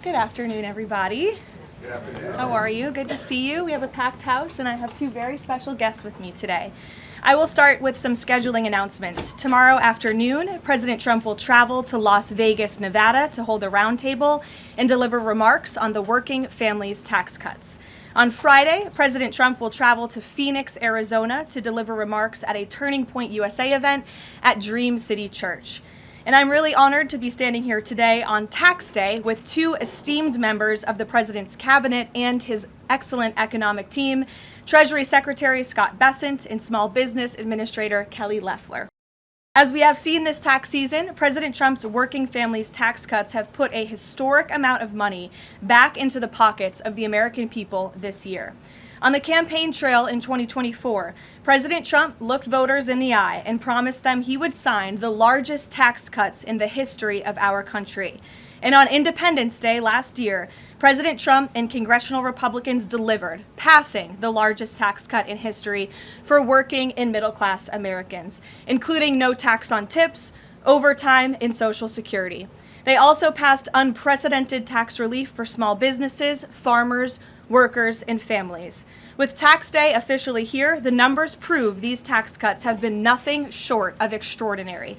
Good afternoon, everybody. Good afternoon. How are you? Good to see you. We have a packed house, and I have two very special guests with me today. I will start with some scheduling announcements. Tomorrow afternoon, President Trump will travel to Las Vegas, Nevada to hold a roundtable and deliver remarks on the working families tax cuts. On Friday, President Trump will travel to Phoenix, Arizona to deliver remarks at a Turning Point USA event at Dream City Church. And I'm really honored to be standing here today on Tax Day with two esteemed members of the President's cabinet and his excellent economic team, Treasury Secretary Scott Bessent and Small Business Administrator Kelly Loeffler. As we have seen this tax season, President Trump's working families tax cuts have put a historic amount of money back into the pockets of the American people this year. On the campaign trail in 2024, President Trump looked voters in the eye and promised them he would sign the largest tax cuts in the history of our country. And on Independence Day last year, President Trump and congressional Republicans delivered, passing the largest tax cut in history for working and middle-class Americans, including no tax on tips, overtime, and Social Security. They also passed unprecedented tax relief for small businesses, farmers, workers, and families. With Tax Day officially here, the numbers prove these tax cuts have been nothing short of extraordinary.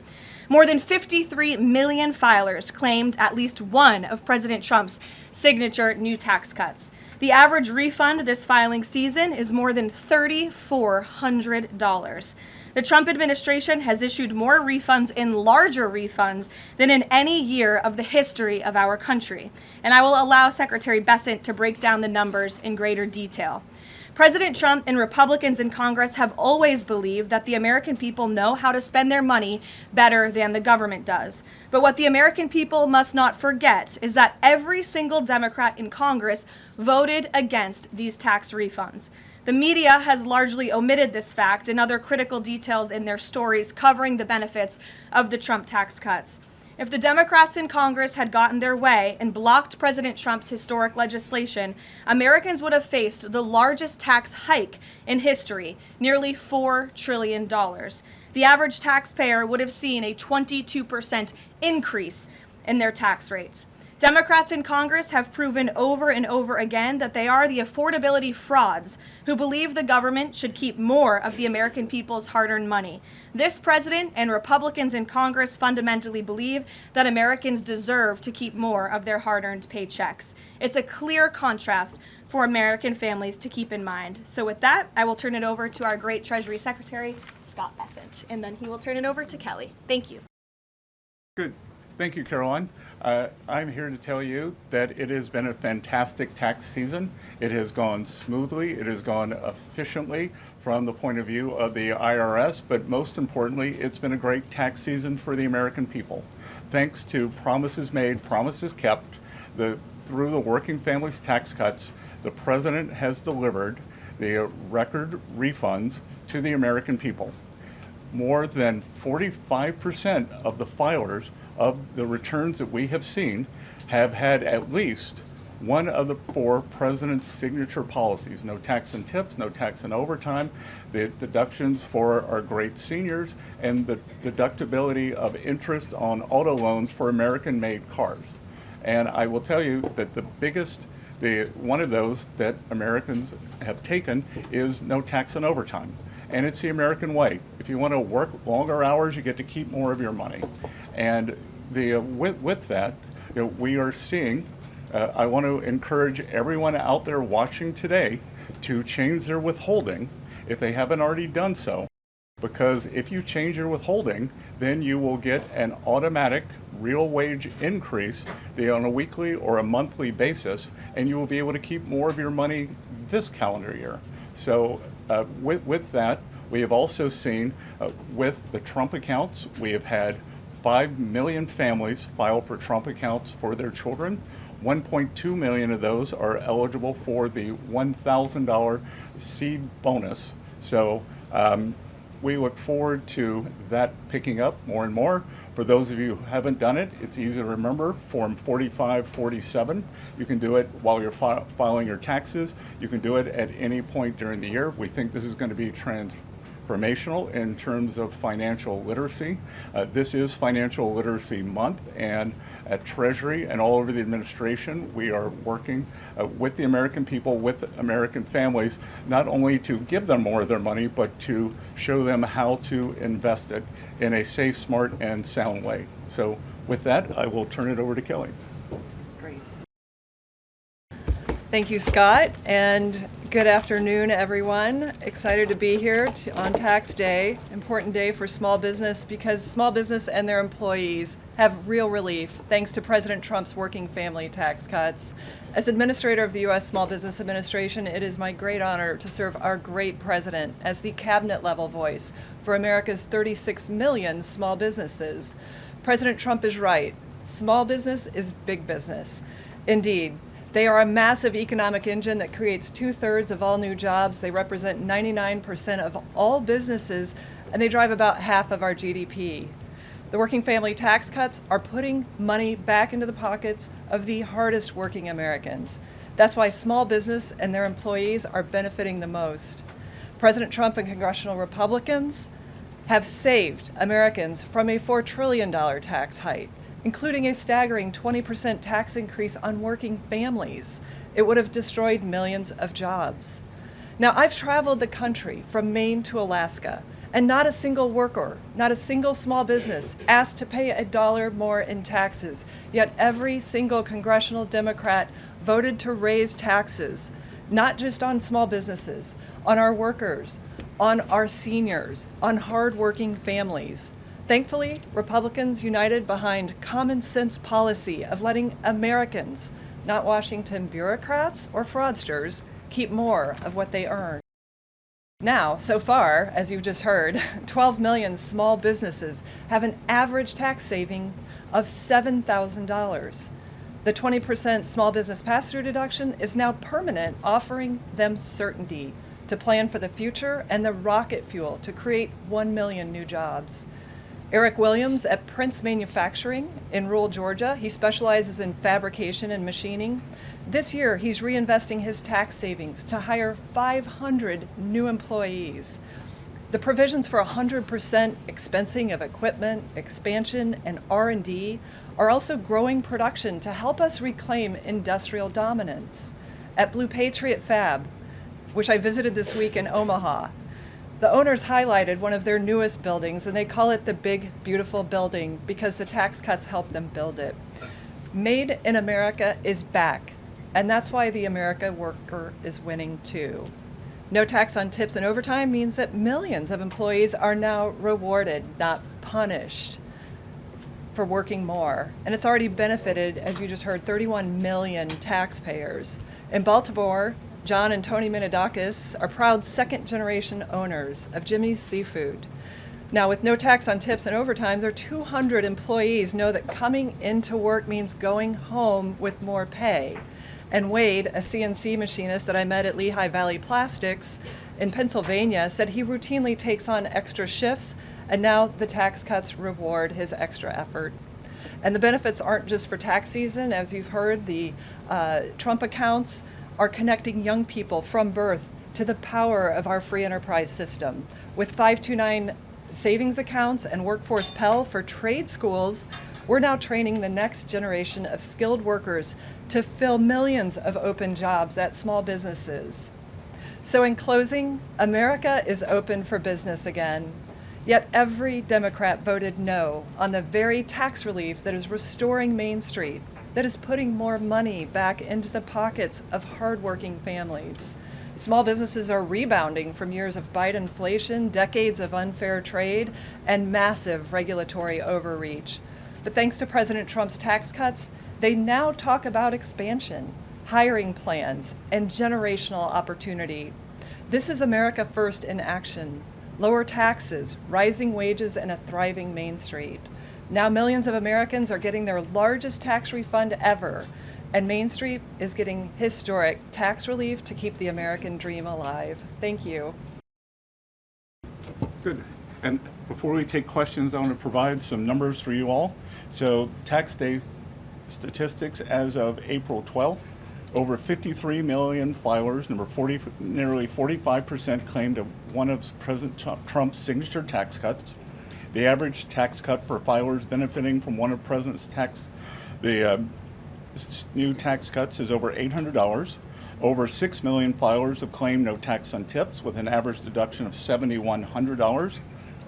More than 53 million filers claimed at least one of President Trump's signature new tax cuts. The average refund this filing season is more than $3,400. The Trump administration has issued more refunds and larger refunds than in any year of the history of our country. And I will allow Secretary Bessent to break down the numbers in greater detail. President Trump and Republicans in Congress have always believed that the American people know how to spend their money better than the government does. But what the American people must not forget is that every single Democrat in Congress voted against these tax refunds. The media has largely omitted this fact and other critical details in their stories covering the benefits of the Trump tax cuts. If the Democrats in Congress had gotten their way and blocked President Trump's historic legislation, Americans would have faced the largest tax hike in history, nearly $4 trillion. The average taxpayer would have seen a 22% increase in their tax rates. Democrats in Congress have proven over and over again that they are the affordability frauds who believe the government should keep more of the American people's hard-earned money. This president and Republicans in Congress fundamentally believe that Americans deserve to keep more of their hard-earned paychecks. It's a clear contrast for American families to keep in mind. So with that, I will turn it over to our great Treasury Secretary, Scott Bessent, and then he will turn it over to Kelly. Thank you. Good. Thank you, Caroline. I'm here to tell you that it has been a fantastic tax season. It has gone smoothly. It has gone efficiently from the point of view of the IRS, but most importantly, it's been a great tax season for the American people. Thanks to promises made, promises kept, through the working families tax cuts, the president has delivered the record refunds to the American people. More than 45% of the filers of the returns that we have seen have had at least one of the four president's signature policies: no tax on tips, no tax on overtime, the deductions for our great seniors, and the deductibility of interest on auto loans for American-made cars. And I will tell you that one of those that Americans have taken is no tax on overtime. And it's the American way. If you want to work longer hours, you get to keep more of your money. And with that, we are seeing, I want to encourage everyone out there watching today to change their withholding if they haven't already done so. Because if you change your withholding, then you will get an automatic real wage increase on a weekly or a monthly basis, and you will be able to keep more of your money this calendar year. So with that, we have also seen with the Trump accounts, we have had 5 million families file for Trump accounts for their children. 1.2 million of those are eligible for the $1,000 seed bonus. So we look forward to that picking up more and more. For those of you who haven't done it, it's easy to remember, Form 4547. You can do it while you're filing your taxes. You can do it at any point during the year. We think this is going to be transformational in terms of financial literacy. This is Financial Literacy Month, and at Treasury and all over the administration, we are working with the American people, with American families, not only to give them more of their money, but to show them how to invest it in a safe, smart, and sound way. So with that, I will turn it over to Kelly. Great. Thank you, Scott, and good afternoon, everyone. Excited to be here on Tax Day, important day for small business because small business and their employees have real relief thanks to President Trump's working family tax cuts. As Administrator of the U.S. Small Business Administration, it is my great honor to serve our great President as the cabinet-level voice for America's 36 million small businesses. President Trump is right. Small business is big business. Indeed, they are a massive economic engine that creates 2/3 of all new jobs. They represent 99% of all businesses, and they drive about half of our GDP. The working family tax cuts are putting money back into the pockets of the hardest working Americans. That's why small business and their employees are benefiting the most. President Trump and congressional Republicans have saved Americans from a $4 trillion tax hike, including a staggering 20% tax increase on working families. It would have destroyed millions of jobs. Now, I've traveled the country from Maine to Alaska, and not a single worker, not a single small business asked to pay $1 more in taxes, yet every single congressional Democrat voted to raise taxes, not just on small businesses, on our workers, on our seniors, on hardworking families. Thankfully, Republicans united behind common sense policy of letting Americans, not Washington bureaucrats or fraudsters, keep more of what they earn. Now, so far, as you've just heard, 12 million small businesses have an average tax saving of $7,000. The 20% small business pass-through deduction is now permanent, offering them certainty to plan for the future and the rocket fuel to create 1 million new jobs. Eric Williams at Prince Manufacturing in rural Georgia. He specializes in fabrication and machining. This year, he's reinvesting his tax savings to hire 500 new employees. The provisions for 100% expensing of equipment, expansion, and R&D are also growing production to help us reclaim industrial dominance. At Blue Patriot Fab, which I visited this week in Omaha, the owners highlighted one of their newest buildings, and they call it the Big Beautiful Building because the tax cuts helped them build it. Made in America is back, and that's why the America worker is winning too. No tax on tips and overtime means that millions of employees are now rewarded, not punished, for working more. And it's already benefited, as you just heard, 31 million taxpayers. In Baltimore, John and Tony Minidakis are proud second-generation owners of Jimmy's Seafood. Now, with no tax on tips and overtime, their 200 employees know that coming into work means going home with more pay. And Wade, a CNC machinist that I met at Lehigh Valley Plastics in Pennsylvania, said he routinely takes on extra shifts, and now the tax cuts reward his extra effort. And the benefits aren't just for tax season. As you've heard, the Trump accounts are connecting young people from birth to the power of our free enterprise system. With 529 savings accounts and Workforce Pell for trade schools, we're now training the next generation of skilled workers to fill millions of open jobs at small businesses. So in closing, America is open for business again. Yet every Democrat voted no on the very tax relief that is restoring Main Street, that is putting more money back into the pockets of hardworking families. Small businesses are rebounding from years of Biden inflation, decades of unfair trade, and massive regulatory overreach. But thanks to President Trump's tax cuts, they now talk about expansion, hiring plans, and generational opportunity. This is America First in action. Lower taxes, rising wages, and a thriving Main Street. Now millions of Americans are getting their largest tax refund ever, and Main Street is getting historic tax relief to keep the American dream alive. Thank you. Good. And before we take questions, I want to provide some numbers for you all. So tax day statistics as of April 12th. Over 53 million filers, nearly 45% claimed one of President Trump's signature tax cuts. The average tax cut for filers benefiting from one of President's new tax cuts is over $800. Over 6 million filers have claimed no tax on tips with an average deduction of $7,100.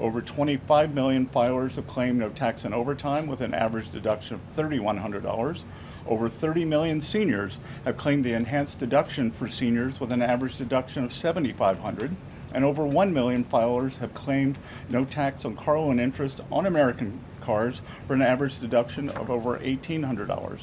Over 25 million filers have claimed no tax on overtime with an average deduction of $3,100. Over 30 million seniors have claimed the enhanced deduction for seniors with an average deduction of $7,500. And over 1 million filers have claimed no tax on car loan interest on American cars for an average deduction of over $1,800.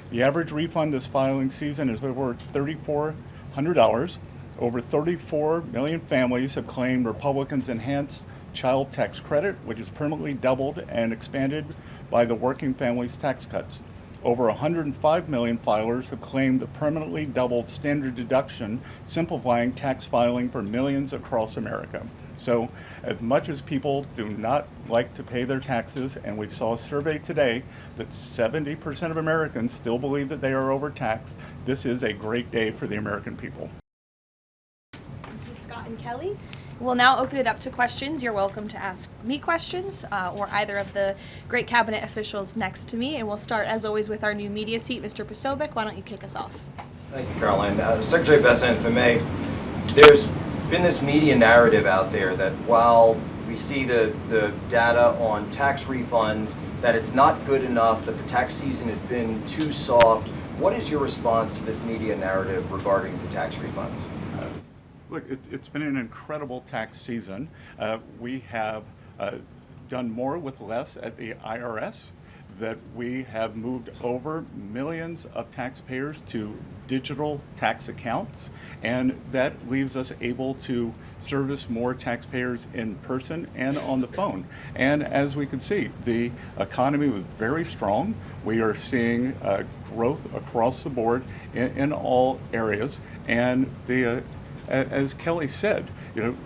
The average refund this filing season is over $3,400. Over 34 million families have claimed Republicans' enhanced child tax credit, which is permanently doubled and expanded by the working families tax cuts. Over 105 million filers have claimed the permanently doubled standard deduction, simplifying tax filing for millions across America. So as much as people do not like to pay their taxes, and we saw a survey today that 70% of Americans still believe that they are overtaxed, this is a great day for the American people. Thank you, Scott and Kelly. We'll now open it up to questions. You're welcome to ask me questions or either of the great cabinet officials next to me. And we'll start, as always, with our new media seat. Mr. Posobiec, why don't you kick us off? Thank you, Caroline. Secretary Bessent, if I may, there's been this media narrative out there that while we see the data on tax refunds, that it's not good enough, that the tax season has been too soft. What is your response to this media narrative regarding the tax refunds? Look, it's been an incredible tax season. We have done more with less at the IRS, that we have moved over millions of taxpayers to digital tax accounts, and that leaves us able to service more taxpayers in person and on the phone. And as we can see, the economy was very strong. We are seeing growth across the board in all areas, and as Kelly said,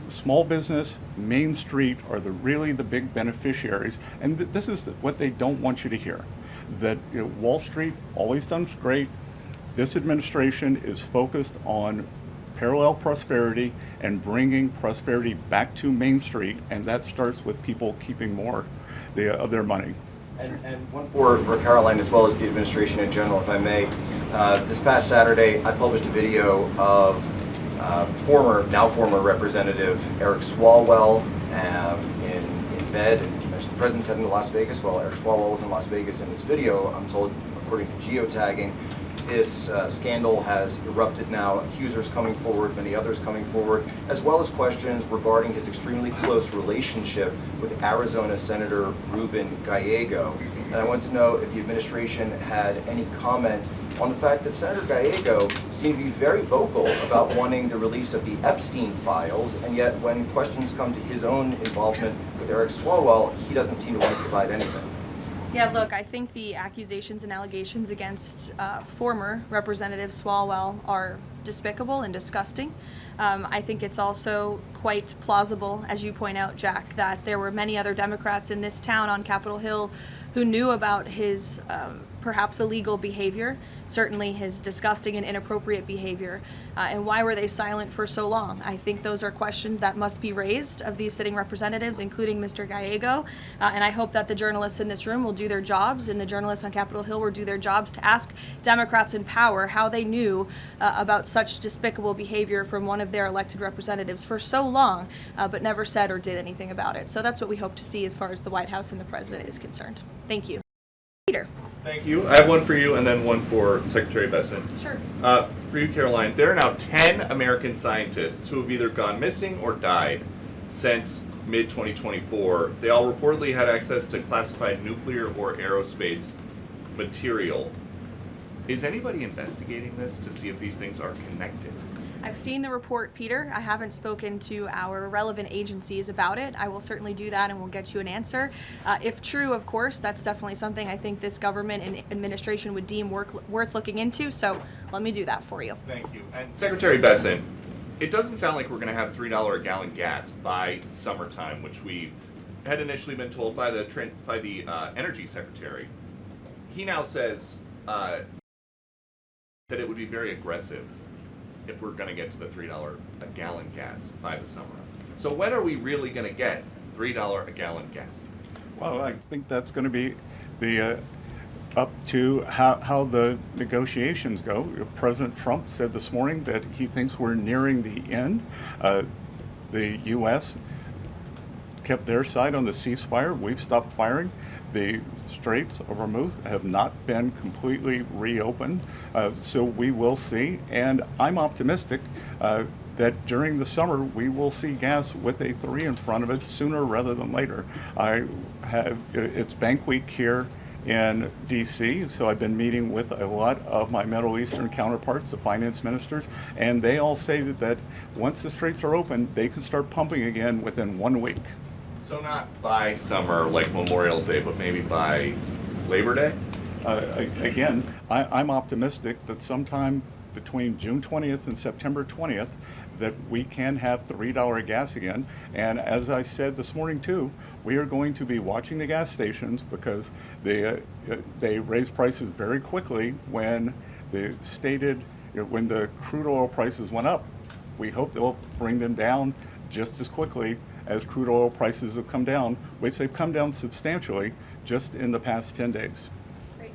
small business, Main Street are really the big beneficiaries, and this is what they don't want you to hear. That Wall Street always done great. This administration is focused on parallel prosperity and bringing prosperity back to Main Street, and that starts with people keeping more of their money. And one for Caroline as well as the administration in general, if I may. This past Saturday, I published a video of now former Representative Eric Swalwell in bed. The president's heading to Las Vegas. Well, Eric Swalwell was in Las Vegas in this video. I'm told, according to geotagging, this scandal has erupted now. Accusers coming forward, many others coming forward, as well as questions regarding his extremely close relationship with Arizona Senator Ruben Gallego. And I want to know if the administration had any comment on the fact that Senator Gallego seemed to be very vocal about wanting the release of the Epstein files, and yet when questions come to his own involvement with Eric Swalwell, he doesn't seem to want to provide anything. Yeah, look, I think the accusations and allegations against former Representative Swalwell are despicable and disgusting. I think it's also quite plausible, as you point out, Jack, that there were many other Democrats in this town on Capitol Hill who knew about his perhaps illegal behavior, certainly his disgusting and inappropriate behavior, and why were they silent for so long? I think those are questions that must be raised of these sitting representatives, including Mr. Gallego, and I hope that the journalists in this room will do their jobs, and the journalists on Capitol Hill will do their jobs to ask Democrats in power how they knew about such despicable behavior from one of their elected representatives for so long, but never said or did anything about it. So that's what we hope to see as far as the White House and the President is concerned. Thank you. Peter. Thank you. I have one for you and then one for Secretary Bessent. Sure. For you, Caroline, there are now 10 American scientists who have either gone missing or died since mid-2024. They all reportedly had access to classified nuclear or aerospace material. Is anybody investigating this to see if these things are connected? I've seen the report, Peter. I haven't spoken to our relevant agencies about it. I will certainly do that and we'll get you an answer. If true, of course, that's definitely something I think this government and administration would deem worth looking into, so let me do that for you. Thank you. And Secretary Bessent, it doesn't sound like we're going to have $3 a gallon gas by summertime, which we had initially been told by the Energy Secretary. He now says that it would be very aggressive if we're going to get to the $3 a gallon gas by the summer. So when are we really going to get $3 a gallon gas? Well, I think that's going to be the up to how the negotiations go. President Trump said this morning that he thinks we're nearing the end. The U.S. kept their side on the ceasefire. We've stopped firing. The Straits of Hormuz have not been completely reopened, so we will see. And I'm optimistic that during the summer we will see gas with a 3 in front of it sooner rather than later. It's Bank Week here in D.C., so I've been meeting with a lot of my Middle Eastern counterparts, the finance ministers, and they all say that once the straits are open, they can start pumping again within 1 week. So not by summer like Memorial Day, but maybe by Labor Day? Again, I'm optimistic that sometime between June 20th and September 20th that we can have $3 gas again. And as I said this morning too, we are going to be watching the gas stations because they raise prices very quickly when when the crude oil prices went up. We hope they'll bring them down just as quickly as crude oil prices have come down, which they've come down substantially just in the past 10 days. Great.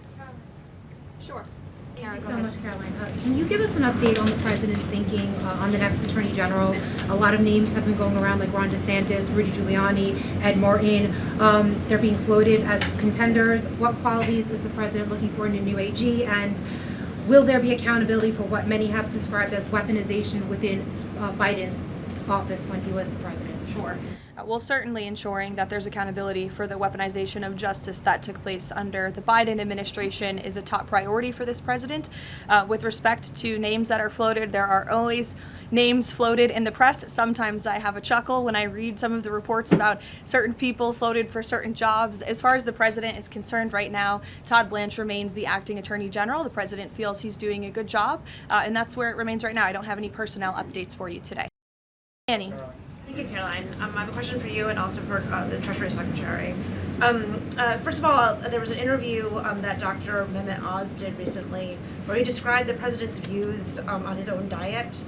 Sure. Thank you so much, Caroline. Can you give us an update on the president's thinking on the next attorney general? A lot of names have been going around, like Ron DeSantis, Rudy Giuliani, Ed Martin. They're being floated as contenders. What qualities is the president looking for in a new AG? And will there be accountability for what many have described as weaponization within Biden's office when he was the president? Sure. Well, certainly ensuring that there's accountability for the weaponization of justice that took place under the Biden administration is a top priority for this president. With respect to names that are floated, there are always names floated in the press. Sometimes I have a chuckle when I read some of the reports about certain people floated for certain jobs. As far as the president is concerned right now, Todd Blanche remains the acting attorney general. The president feels he's doing a good job, and that's where it remains right now. I don't have any personnel updates for you today. Annie. Thank you, Caroline. I have a question for you and also for the Treasury Secretary. First of all, there was an interview that Dr. Mehmet Oz did recently where he described the president's views on his own diet.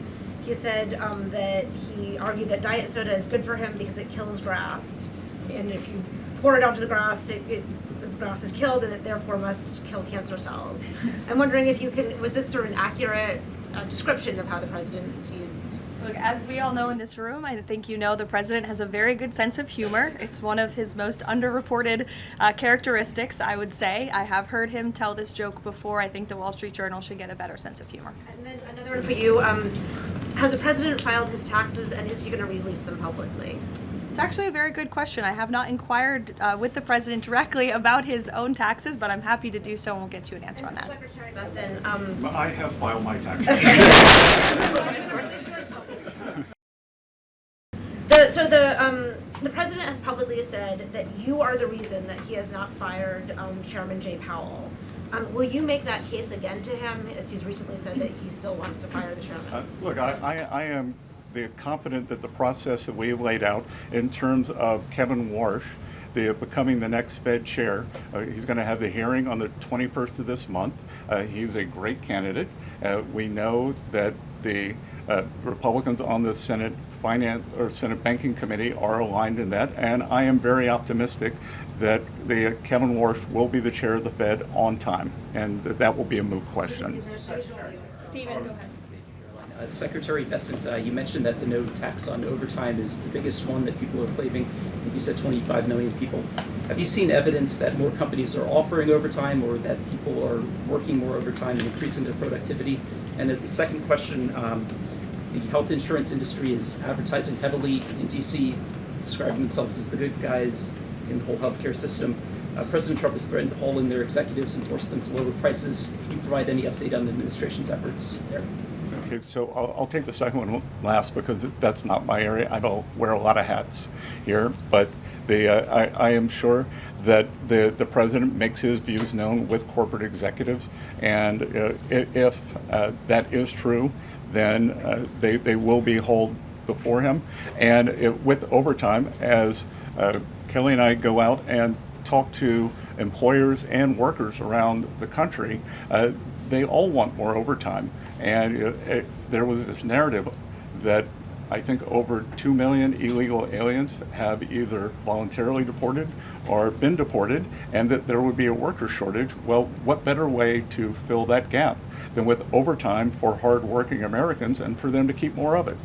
He said that he argued that diet soda is good for him because it kills grass. And if you pour it onto the grass, the grass is killed and it therefore must kill cancer cells. I'm wondering if you can, was this sort of an accurate description of how the president sees? Look, as we all know in this room, I think you know the president has a very good sense of humor. It's one of his most underreported characteristics, I would say. I have heard him tell this joke before. I think the Wall Street Journal should get a better sense of humor. And then another one for you. Has the president filed his taxes and is he going to release them publicly? It's actually a very good question. I have not inquired with the president directly about his own taxes, but I'm happy to do so and we'll get you an answer on that. Secretary Bessent, I have filed my taxes. The president has publicly said that you are the reason that he has not fired Chairman Jay Powell. Will you make that case again to him, as he's recently said that he still wants to fire the chairman? Look, I am confident that the process that we have laid out in terms of Kevin Warsh becoming the next Fed chair, he's going to have the hearing on the 21st of this month. He's a great candidate. We know that the Republicans on the Senate Banking Committee are aligned in that, and I am very optimistic that Kevin Warsh will be the chair of the Fed on time, and that will be a moot question. Stephen, go ahead. Secretary Bessent, you mentioned that the no tax on overtime is the biggest one that people are claiming. I think you said 25 million people. Have you seen evidence that more companies are offering overtime or that people are working more overtime and increasing their productivity? And the second question, the health insurance industry is advertising heavily in DC, describing themselves as the good guys in the whole healthcare system. President Trump has threatened to haul in their executives and force them to lower prices. Can you provide any update on the administration's efforts there? Okay, so I'll take the second one last because that's not my area. I don't wear a lot of hats here, but I am sure that the president makes his views known with corporate executives, and if that is true, then they will be hauled before him. And with overtime, as Kelly and I go out and talk to employers and workers around the country, they all want more overtime. And there was this narrative that I think over 2 million illegal aliens have either voluntarily deported or been deported, and that there would be a worker shortage. Well, what better way to fill that gap than with overtime for hard-working Americans and for them to keep more of it?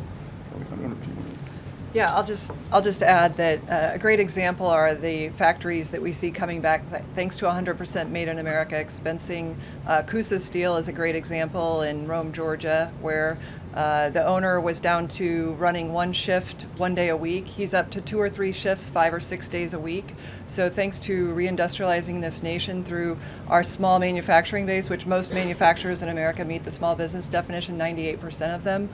Yeah, I'll just add that a great example are the factories that we see coming back thanks to 100% Made in America expensing. Coosa Steel is a great example in Rome, Georgia, where the owner was down to running one shift 1 day a week. He's up to 2 or 3 shifts 5 or 6 days a week. So thanks to reindustrializing this nation through our small manufacturing base, which most manufacturers in America meet the small business definition, 98% of them,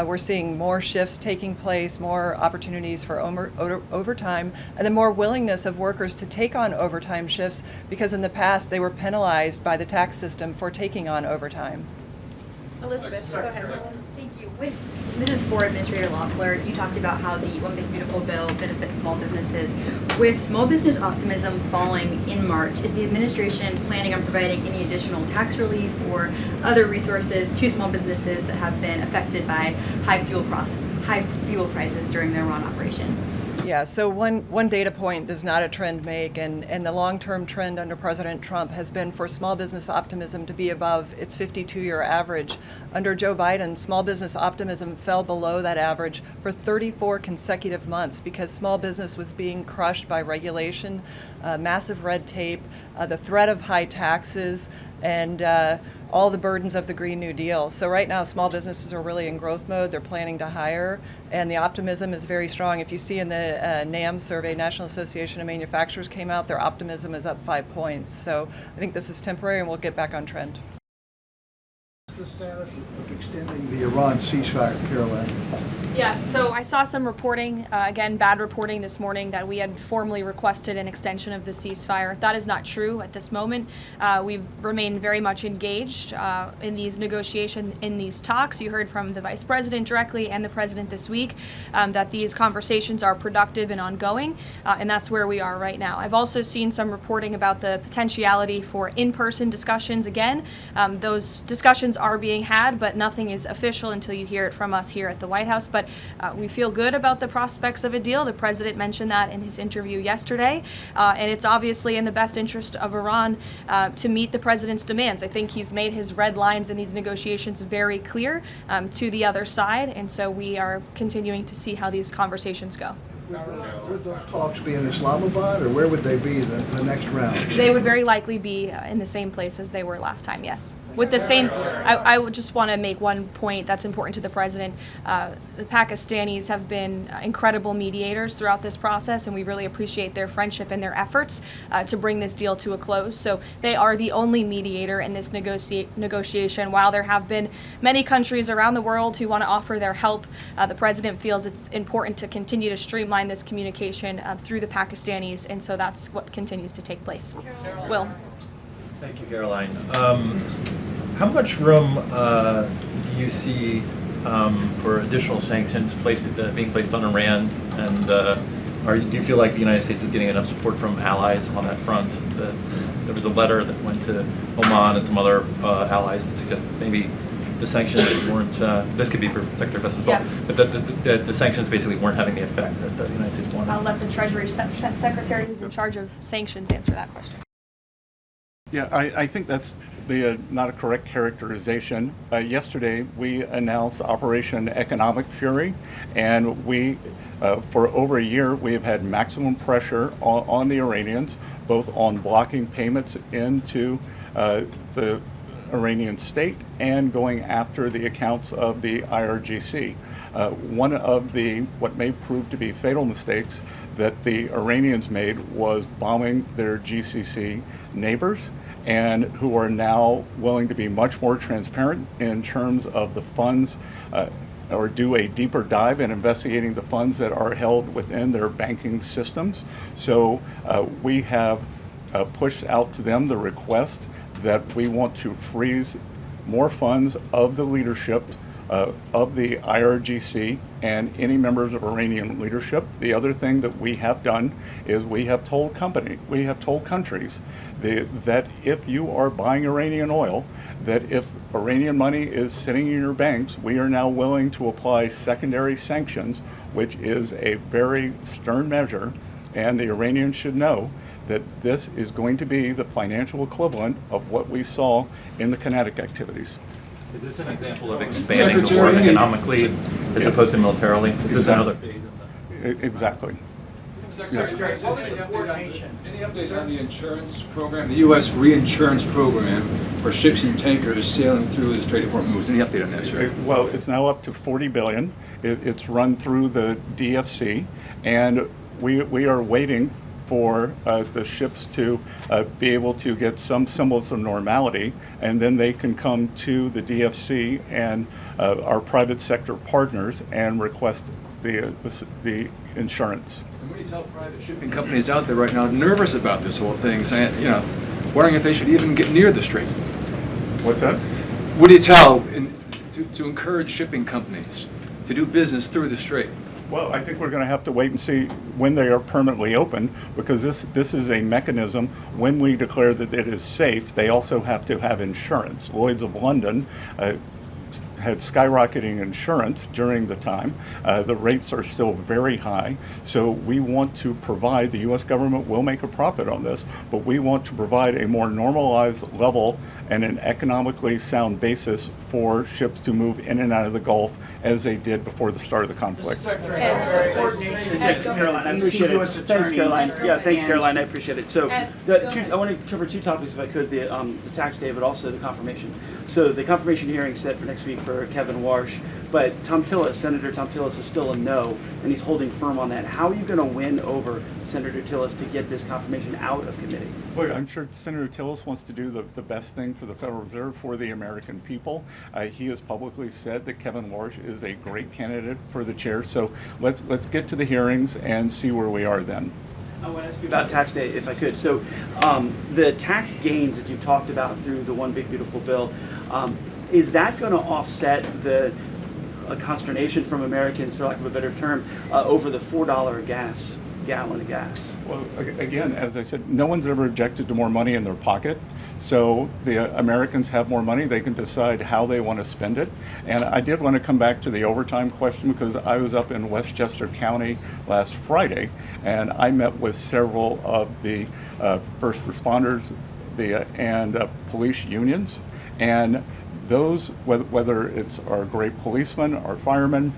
we're seeing more shifts taking place, more opportunities for overtime, and then more willingness of workers to take on overtime shifts, because in the past they were penalized by the tax system for taking on overtime. Elizabeth, go ahead. Thank you. This is for Administrator Loeffler. You talked about how the One Big Beautiful Bill benefits small businesses. With small business optimism falling in March, is the administration planning on providing any additional tax relief or other resources to small businesses that have been affected by high fuel prices during their run operation? Yeah, so one data point does not a trend make, and the long-term trend under President Trump has been for small business optimism to be above its 52-year average. Under Joe Biden, small business optimism fell below that average for 34 consecutive months because small business was being crushed by regulation, massive red tape, the threat of high taxes, and all the burdens of the Green New Deal. So right now, small businesses are really in growth mode. They're planning to hire, and the optimism is very strong. If you see in the NAM survey, National Association of Manufacturers came out, their optimism is up 5 points. So I think this is temporary, and we'll get back on trend. The status of extending the Iran ceasefire, Caroline? Yes, so I saw some reporting, again, bad reporting this morning, that we had formally requested an extension of the ceasefire. That is not true at this moment. We've remained very much engaged in these negotiations, in these talks. You heard from the Vice President directly and the President this week that these conversations are productive and ongoing, and that's where we are right now. I've also seen some reporting about the potentiality for in-person discussions again. Those discussions are being had, but nothing is official until you hear it from us here at the White House. But we feel good about the prospects of a deal. The President mentioned that in his interview yesterday, and it's obviously in the best interest of Iran to meet the President's demands. I think he's made his red lines in these negotiations very clear to the other side, and so we are continuing to see how these conversations go. Would those talks be in Islamabad, or where would they be the next round? They would very likely be in the same place as they were last time, yes. With the same, I would just want to make one point that's important to the President. The Pakistanis have been incredible mediators throughout this process, and we really appreciate their friendship and their efforts to bring this deal to a close. So they are the only mediator in this negotiation. While there have been many countries around the world who want to offer their help, the President feels it's important to continue to streamline this communication through the Pakistanis, and so that's what continues to take place. Will. Thank you, Caroline. How much room do you see for additional sanctions being placed on Iran? And do you feel like the United States is getting enough support from allies on that front? There was a letter that went to Oman and some other allies that suggested maybe the sanctions weren't, this could be for Secretary Bessent as well, but the sanctions basically weren't having the effect that the United States wanted. I'll let the Treasury Secretary who's in charge of sanctions answer that question. Yeah, I think that's not a correct characterization. Yesterday, we announced Operation Economic Fury, and we, for over a year, we have had maximum pressure on the Iranians, both on blocking payments into the Iranian state and going after the accounts of the IRGC. One of what may prove to be fatal mistakes that the Iranians made was bombing their GCC neighbors, and who are now willing to be much more transparent in terms of the funds or do a deeper dive in investigating the funds that are held within their banking systems. So we have pushed out to them the request that we want to freeze more funds of the leadership of the IRGC and any members of Iranian leadership. The other thing that we have done is we have told countries that if you are buying Iranian oil, that if Iranian money is sitting in your banks, we are now willing to apply secondary sanctions, which is a very stern measure, and the Iranians should know that this is going to be the financial equivalent of what we saw in the kinetic activities. Is this an example of expanding the war economically as opposed to militarily? Is this another phase of that? Exactly. Secretary, what was the coordination? Any update on the insurance program, the U.S. reinsurance program for ships and tankers sailing through the Strait of Hormuz? Any update on that, sir? Well, it's now up to $40 billion. It's run through the DFC, and we are waiting for the ships to be able to get some semblance of normality, and then they can come to the DFC and our private sector partners and request the insurance. And what do you tell private shipping companies out there right now nervous about this whole thing, saying, wondering if they should even get near the strait? What's that? What do you tell to encourage shipping companies to do business through the strait? Well, I think we're going to have to wait and see when they are permanently open, because this is a mechanism. When we declare that it is safe, they also have to have insurance. Lloyd's of London had skyrocketing insurance during the time. The rates are still very high. So we want to provide, the U.S. government will make a profit on this, but we want to provide a more normalized level and an economically sound basis for ships to move in and out of the Gulf as they did before the start of the conflict. Thanks, Caroline. I appreciate it. Thanks, Caroline. Yeah, thanks, Caroline. I appreciate it. So, I want to cover two topics, if I could: the tax day, but also the confirmation. So, the confirmation hearing set for next week for Kevin Warsh, but Senator Tom Tillis is still a no, and he's holding firm on that. How are you going to win over Senator Tillis to get this confirmation out of committee? Well, I'm sure Senator Tillis wants to do the best thing for the Federal Reserve, for the American people. He has publicly said that Kevin Warsh is a great candidate for the chair. So let's get to the hearings and see where we are then. I want to ask you about tax day, if I could. So the tax gains that you've talked about through the One Big Beautiful Bill, is that going to offset the consternation from Americans, for lack of a better term, over the $4 a gallon of gas? Well, again, as I said, no one's ever objected to more money in their pocket. So the Americans have more money. They can decide how they want to spend it. And I did want to come back to the overtime question, because I was up in Westchester County last Friday, and I met with several of the first responders and police unions. And those, whether it's our great policemen, our firemen,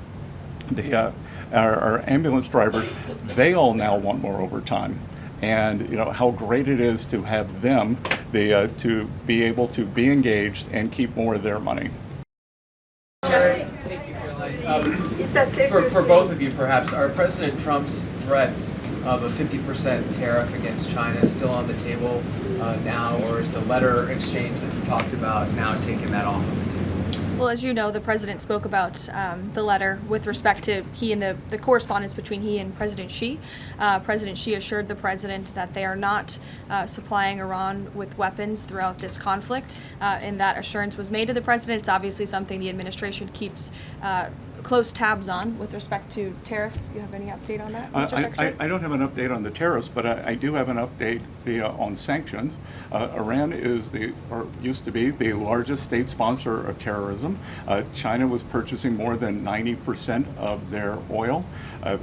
our ambulance drivers, they all now want more overtime. And how great it is to have them to be able to be engaged and keep more of their money. Thank you, Caroline. For both of you, perhaps, are President Trump's threats of a 50% tariff against China still on the table now, or is the letter exchange that you talked about now taking that off of the table? Well, as you know, the president spoke about the letter with respect to he and the correspondence between he and President Xi. President Xi assured the president that they are not supplying Iran with weapons throughout this conflict, and that assurance was made to the president. It's obviously something the administration keeps close tabs on with respect to tariff. You have any update on that, Mr. Secretary? I don't have an update on the tariffs, but I do have an update on sanctions. Iran is used to be the largest state sponsor of terrorism. China was purchasing more than 90% of their oil,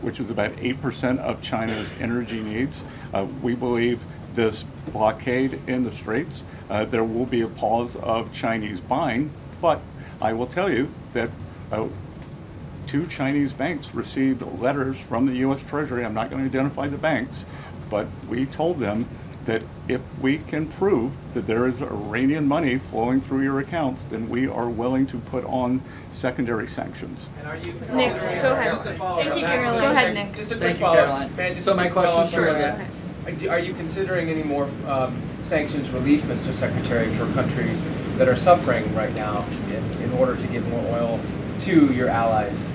which is about 8% of China's energy needs. We believe this blockade in the Straits, there will be a pause of Chinese buying, but I will tell you that 2 Chinese banks received letters from the U.S. Treasury. I'm not going to identify the banks, but we told them that if we can prove that there is Iranian money flowing through your accounts, then we are willing to put on secondary sanctions. And are you Nick, go ahead. Thank you, Caroline. Go ahead, Nick. Just a quick follow-up. So my question for are you considering any more sanctions relief, Mr. Secretary, for countries that are suffering right now in order to get more oil to your allies?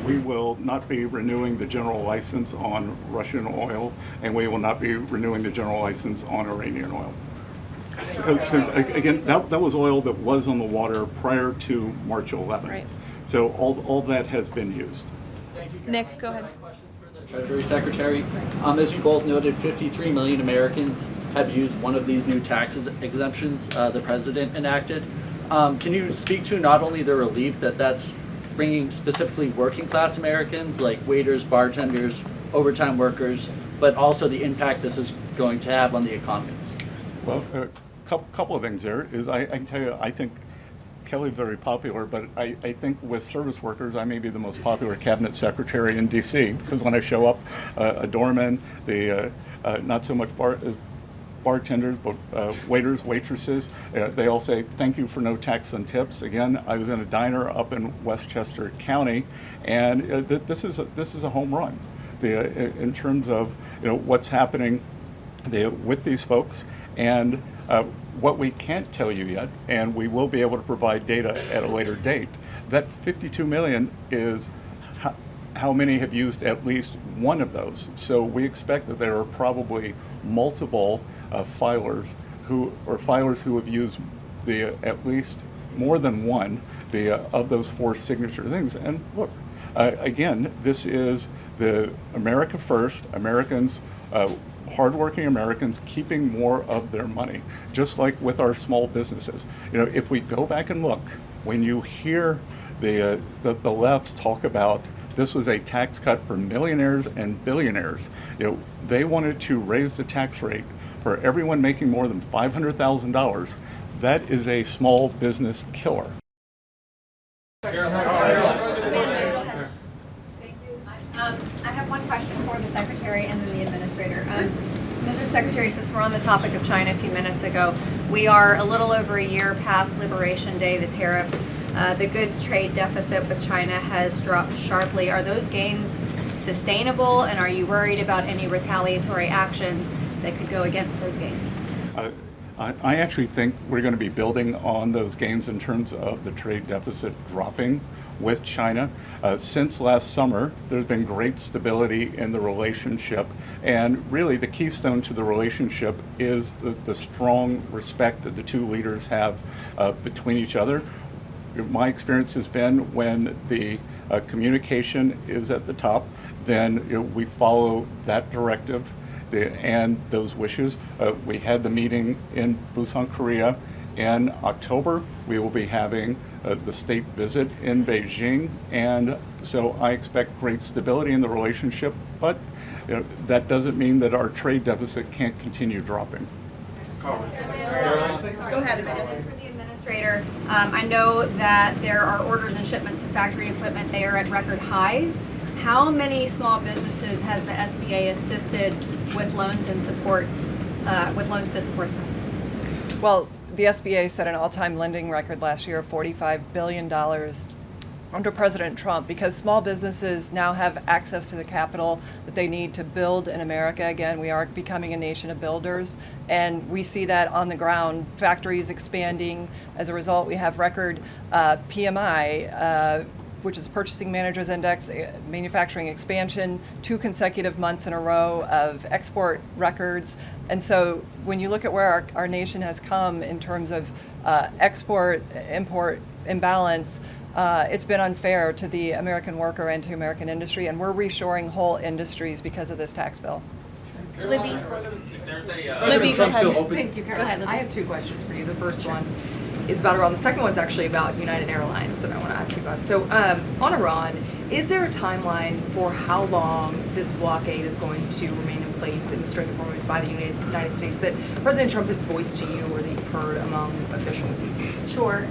We will not be renewing the general license on Russian oil, and we will not be renewing the general license on Iranian oil. Because again, that was oil that was on the water prior to March 11th. Right. So all that has been used. Nick, go ahead. Treasury Secretary, as you both noted, 53 million Americans have used one of these new tax exemptions the president enacted. Can you speak to not only the relief that that's bringing specifically working class Americans like waiters, bartenders, overtime workers, but also the impact this is going to have on the economy? Well, a couple of things there is I can tell you, I think Kelly's very popular, but I think with service workers, I may be the most popular cabinet secretary in D.C. because when I show up, a doorman, the not so much bartenders, but waiters, waitresses, they all say thank you for no tax on tips. Again, I was in a diner up in Westchester County, and this is a home run. In terms of what's happening with these folks, and what we can't tell you yet, and we will be able to provide data at a later date, that 52 million is how many have used at least one of those. So we expect that there are probably multiple filers who have used at least more than one of those 4 signature things. And look, again, this is the America First, Americans, hardworking Americans keeping more of their money, just like with our small businesses. If we go back and look, when you hear the left talk about this was a tax cut for millionaires and billionaires, they wanted to raise the tax rate for everyone making more than $500,000. That is a small business killer. I have one question for the Secretary and then the Administrator. Mr. Secretary, since we're on the topic of China a few minutes ago, we are a little over a year past Liberation Day, the tariffs. The goods trade deficit with China has dropped sharply. Are those gains sustainable, and are you worried about any retaliatory actions that could go against those gains? I actually think we're going to be building on those gains in terms of the trade deficit dropping with China. Since last summer, there's been great stability in the relationship, and really the keystone to the relationship is the strong respect that the two leaders have between each other. My experience has been when the communication is at the top, then we follow that directive and those wishes. We had the meeting in Busan, Korea. In October, we will be having the state visit in Beijing, and so I expect great stability in the relationship, but that doesn't mean that our trade deficit can't continue dropping. Go ahead. For the Administrator, I know that there are orders and shipments of factory equipment. They are at record highs. How many small businesses has the SBA assisted with loans and supports, with loans to support them? Well, the SBA set an all-time lending record last year of $45 billion under President Trump, because small businesses now have access to the capital that they need to build in America. Again, we are becoming a nation of builders, and we see that on the ground. Factories expanding. As a result, we have record PMI, which is Purchasing Managers Index, manufacturing expansion, 2 consecutive months in a row of export records. And so when you look at where our nation has come in terms of export-import imbalance, it's been unfair to the American worker and to American industry, and we're reshoring whole industries because of this tax bill. Libby. Libby, go ahead. Thank you, Caroline. I have 2 questions for you. The first one is about Iran. The second one's actually about United Airlines that I want to ask you about. So on Iran, is there a timeline for how long this blockade is going to remain in place in the Strait of Hormuz by the United States that President Trump has voiced to you or that you've heard among officials? Sure.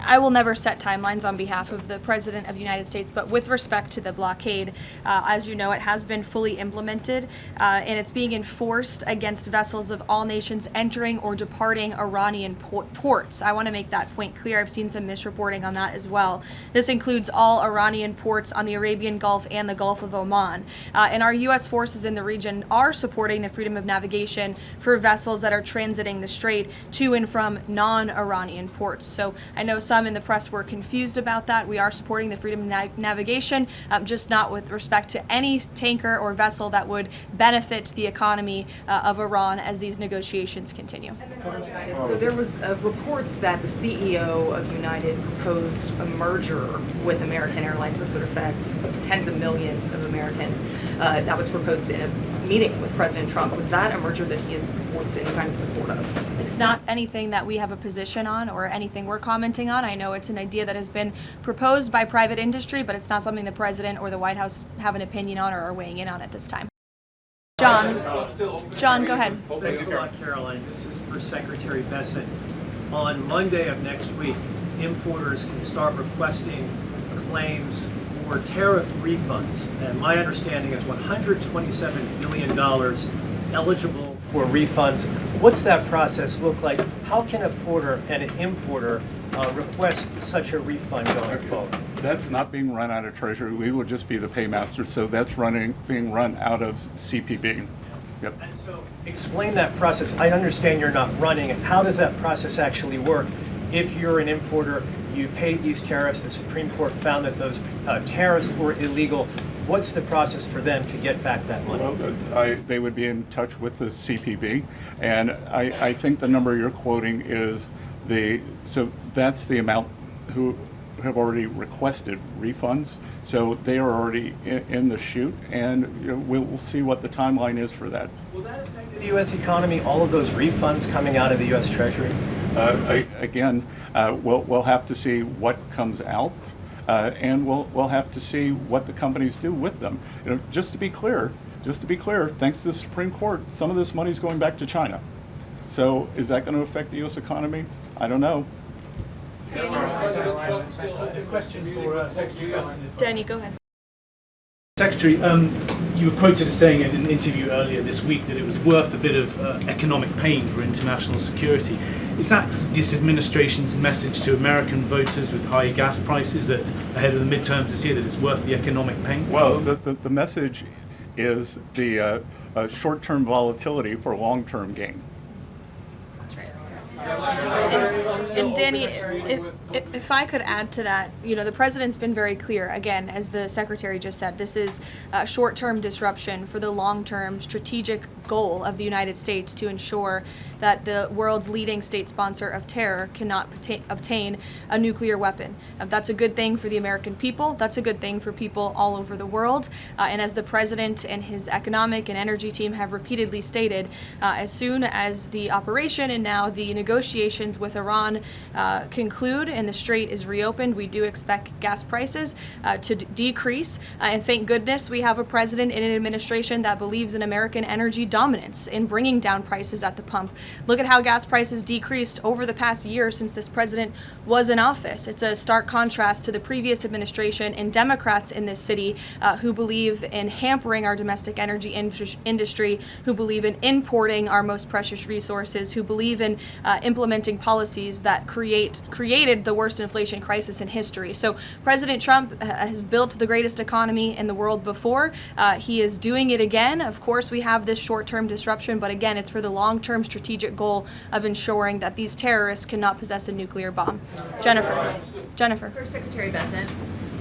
I will never set timelines on behalf of the President of the United States, but with respect to the blockade, as you know, it has been fully implemented, and it's being enforced against vessels of all nations entering or departing Iranian ports. I want to make that point clear. I've seen some misreporting on that as well. This includes all Iranian ports on the Arabian Gulf and the Gulf of Oman. And our U.S. forces in the region are supporting the freedom of navigation for vessels that are transiting the strait to and from non-Iranian ports. So I know know some in the press were confused about that. We are supporting the freedom of navigation, just not with respect to any tanker or vessel that would benefit the economy of Iran as these negotiations continue. So there was reports that the CEO of United proposed a merger with American Airlines. This would affect tens of millions of Americans. That was proposed in a meeting with President Trump. Was that a merger that he has voiced any kind of support of? It's not anything that we have a position on or anything we're commenting on. I know it's an idea that has been proposed by private industry, but it's not something the President or the White House have an opinion on or are weighing in on at this time. John, go ahead. Thanks a lot, Caroline. This is for Secretary Bessent. On Monday of next week, importers can start requesting claims for tariff refunds. And my understanding is $127 billion eligible for refunds. What's that process look like? How can a porter and an importer request such a refund going forward? That's not being run out of Treasury. We will just be the paymaster. So that's being run out of CPB. Yep. And so explain that process. I understand you're not running it. How does that process actually work? If you're an importer, you paid these tariffs, the Supreme Court found that those tariffs were illegal. What's the process for them to get back that money? Well, they would be in touch with the CPB, and I think the number you're quoting is so that's the amount who have already requested refunds. So they are already in the chute, and we'll see what the timeline is for that. Will that affect the U.S. economy, all of those refunds coming out of the U.S. Treasury? We'll have to see what comes out, and we'll have to see what the companies do with them. Just to be clear, thanks to the Supreme Court, some of this money is going back to China. So is that going to affect the U.S. economy? I don't know. A question for Secretary Bessent. Danny, go ahead. Secretary, you were quoted as saying in an interview earlier this week that it was worth a bit of economic pain for international security. Is that this administration's message to American voters with high gas prices that ahead of the midterms this year that it's worth the economic pain? Well, the message is the short-term volatility for long-term gain. And Danny, if I could add to that, the President's been very clear, again, as the Secretary just said, this is a short-term disruption for the long-term strategic goal of the United States to ensure that the world's leading state sponsor of terror cannot obtain a nuclear weapon. That's a good thing for the American people. That's a good thing for people all over the world. And as the President and his economic and energy team have repeatedly stated, as soon as the operation and now the negotiations with Iran conclude and the strait is reopened, we do expect gas prices to decrease. And thank goodness we have a president and an administration that believes in American energy dominance in bringing down prices at the pump. Look at how gas prices decreased over the past year since this president was in office. It's a stark contrast to the previous administration and Democrats in this city who believe in hampering our domestic energy industry, who believe in importing our most precious resources, who believe in implementing policies that created the worst inflation crisis in history. So President Trump has built the greatest economy in the world before. He is doing it again. Of course, we have this short-term disruption, but again, it's for the long-term strategic goal of ensuring that these terrorists cannot possess a nuclear bomb. Jennifer. First, Secretary Bessent,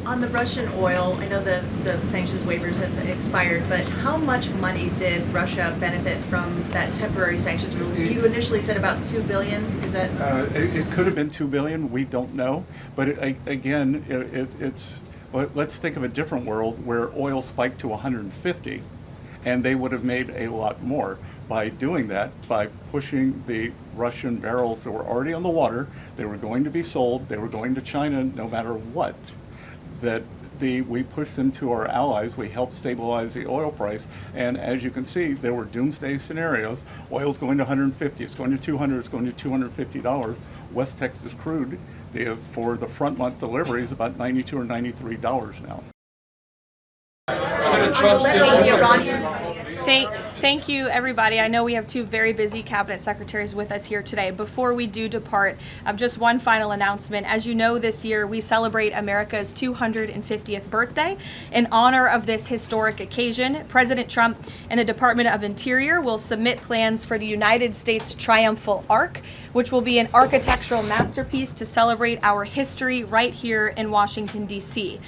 on the Russian oil, I know the sanctions waivers have expired, but how much money did Russia benefit from that temporary sanctions rules? You initially said about $2 billion. Is that? It could have been $2 billion. We don't know. But it's let's think of a different world where oil spiked to 150, and they would have made a lot more by doing that, by pushing the Russian barrels that were already on the water. They were going to be sold. They were going to China no matter what. We pushed them to our allies. We helped stabilize the oil price. And as you can see, there were doomsday scenarios. Oil's going to 150. It's going to 200. It's going to $250. West Texas crude, for the front month delivery, is about $92 or $93 now. Thank you, everybody. I know we have two very busy cabinet secretaries with us here today. Before we do depart, just one final announcement. As you know, this year we celebrate America's 250th birthday. In honor of this historic occasion, President Trump and the Department of Interior will submit plans for the United States Triumphal Arch, which will be an architectural masterpiece to celebrate our history right here in Washington, D.C.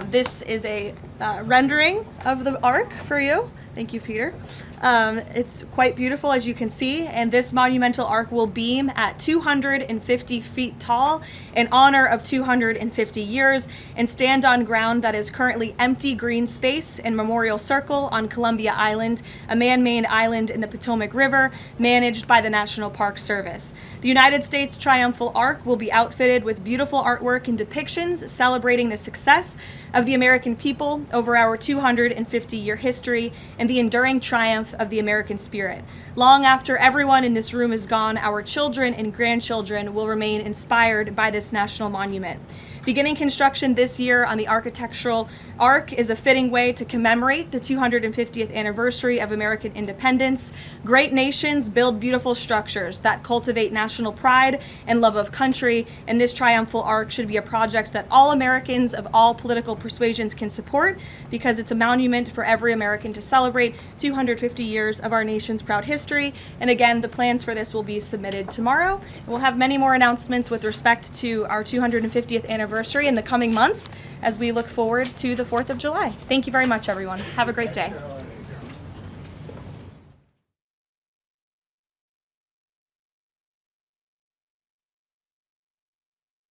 This is a rendering of the Arch for you. Thank you, Peter. It's quite beautiful, as you can see, and this monumental arch will beam at 250 feet tall in honor of 250 years and stand on ground that is currently empty green space in Memorial Circle on Columbia Island, a man-made island in the Potomac River managed by the National Park Service. The United States Triumphal Arch will be outfitted with beautiful artwork and depictions celebrating the success of the American people over our 250-year history and the enduring triumph of the American spirit. Long after everyone in this room is gone, our children and grandchildren will remain inspired by this national monument. Beginning construction this year on the architectural arch is a fitting way to commemorate the 250th anniversary of American independence. Great nations build beautiful structures that cultivate national pride and love of country, and this triumphal arch should be a project that all Americans of all political persuasions can support because it's a monument for every American to celebrate 250 years of our nation's proud history. And again, the plans for this will be submitted tomorrow. We'll have many more announcements with respect to our 250th anniversary in the coming months as we look forward to the 4th of July. Thank you very much, everyone. Have a great day.